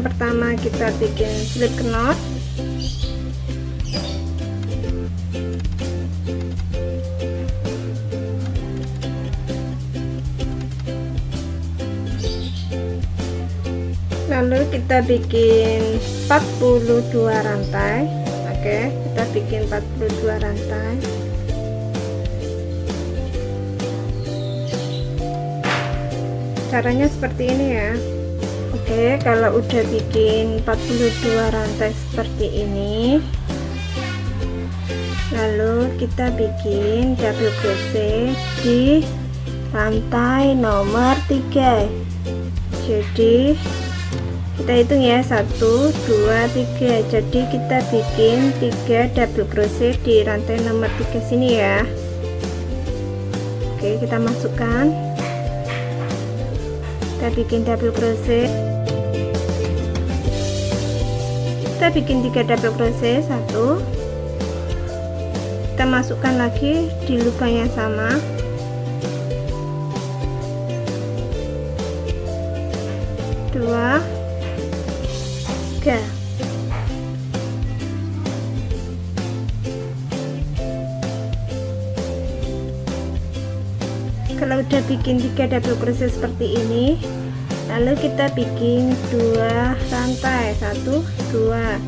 yang pertama kita bikin slip knot. Lalu kita bikin 42 rantai. Oke, kita bikin 42 rantai. Caranya seperti ini ya. Oke, kalau udah bikin 42 rantai seperti ini, lalu kita bikin double crochet di rantai nomor 3. Jadi kita hitung ya, 1 2 3. Jadi kita bikin 3 double crochet di rantai nomor 3 sini ya. Oke, kita masukkan, kita bikin double crochet, kita bikin 3 double crochet, 1, kita masukkan lagi di lubang yang sama, 2 3. Kalau udah bikin 3 double crochet seperti ini, lalu kita bikin 2 rantai, 1 2.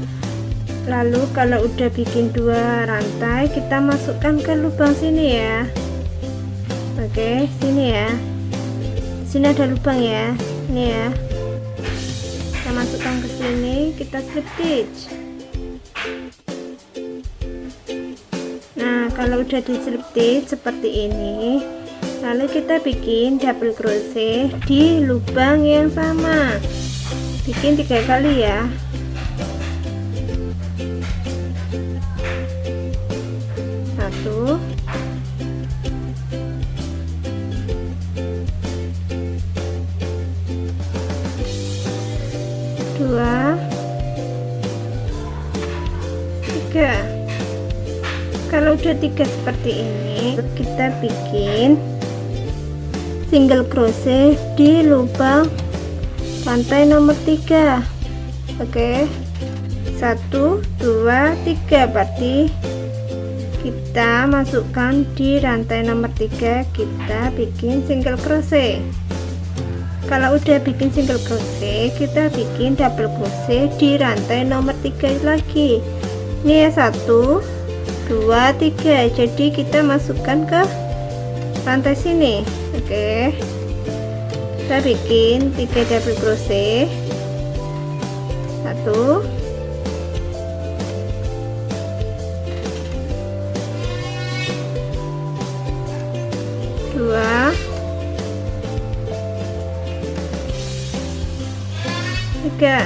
Lalu kalau udah bikin 2 rantai, kita masukkan ke lubang sini ya. Oke, sini ya, sini ada lubang ya, ini ya, kita masukkan ke sini, kita slip stitch. Nah, kalau udah di slip stitch seperti ini, lalu kita bikin double crochet di lubang yang sama, bikin 3 kali ya. Satu, dua, 3. Kalau udah 3 seperti ini, kita bikin single crochet di lubang rantai nomor 3. Oke, 1 2 3, berarti kita masukkan di rantai nomor 3, kita bikin single crochet. Kalau udah bikin single crochet, kita bikin double crochet di rantai nomor 3 lagi. Ini ya, 1 2 3. Jadi kita masukkan ke rantai sini. Oke, kita bikin 3 double crochet, 1 2 3.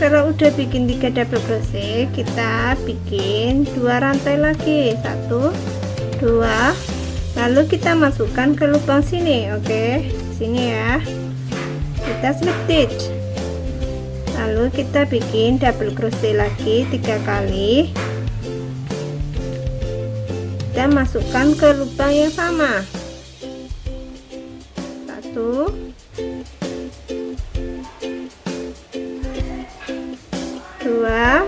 Kalau udah bikin 3 double crochet, kita bikin 2 rantai lagi, 1 2. Lalu kita masukkan ke lubang sini. Oke, sini ya, kita slip stitch. Lalu kita bikin double crochet lagi 3 kali, kita masukkan ke lubang yang sama, 1 2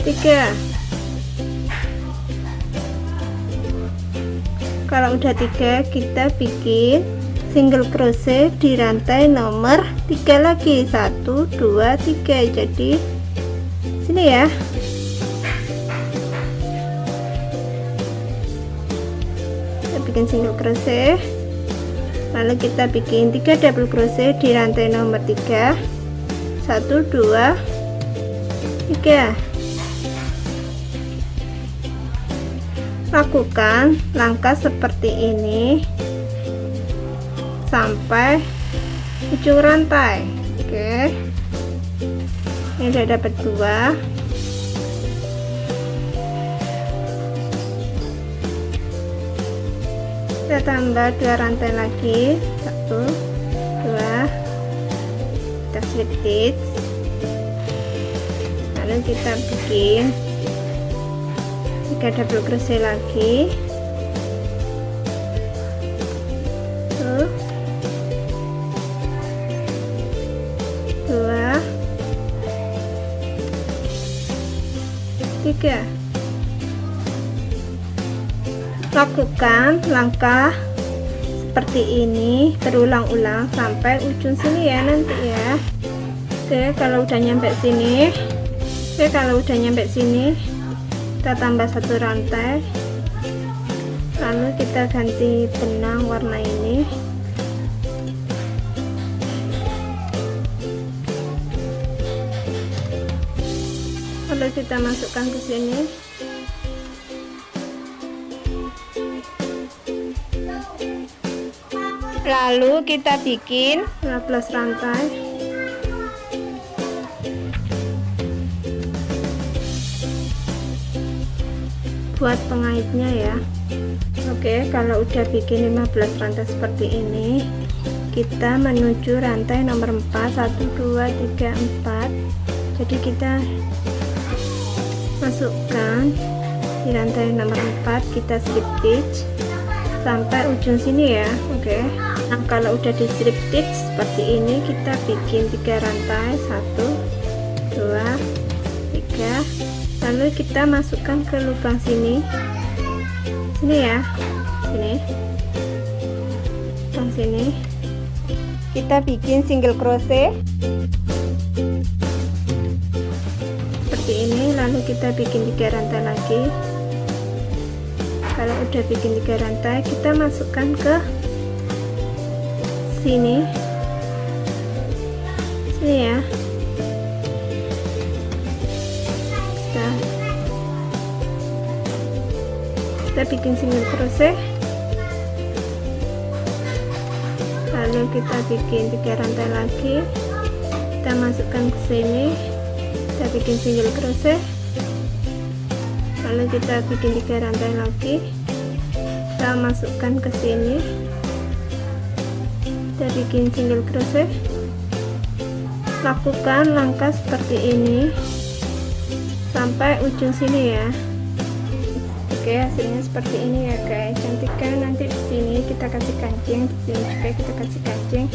3. Kalau udah 3, kita bikin single crochet di rantai nomor 3 lagi, 1 2 3. Jadi sini ya, kita bikin single crochet, lalu kita bikin 3 double crochet di rantai nomor 3, 1 2 3. Lakukan langkah seperti ini sampai ujung rantai. Oke, ini udah dapat 2. Kita tambah 2 rantai lagi, 1 2, kita slip stitch, lalu kita bikin 3 double crochet lagi. Tuh. 2 3. Lakukan langkah seperti ini berulang-ulang sampai ujung sini ya nanti ya. Oke, kalau udah nyampe sini, kita tambah 1 rantai, lalu kita ganti benang warna ini. Lalu kita masukkan ke sini. Lalu kita bikin 15 rantai. Buat pengaitnya ya. Oke, kalau udah bikin 15 rantai seperti ini, kita menuju rantai nomor 4. 1 2 3 4. Jadi kita masukkan di rantai nomor 4, kita slip stitch sampai ujung sini ya. Oke, nah kalau udah di slip stitch seperti ini, kita bikin 3 rantai. 1 2 3, lalu kita masukkan ke lubang sini ya, lubang sini kita bikin single crochet seperti ini, lalu kita bikin 3 rantai lagi. Kalau udah bikin 3 rantai, kita masukkan ke sini ya. Kita bikin single crochet, lalu kita bikin 3 rantai lagi, kita masukkan ke sini, kita bikin single crochet, lalu kita bikin 3 rantai lagi, kita masukkan ke sini, kita bikin single crochet. Lakukan langkah seperti ini sampai ujung sini ya. Oke, hasilnya seperti ini ya guys, cantik kan? Nanti di sini kita kasih kancing, di sini juga kita kasih kancing.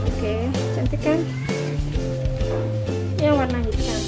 Oke, cantik kan? Yang warna hitam.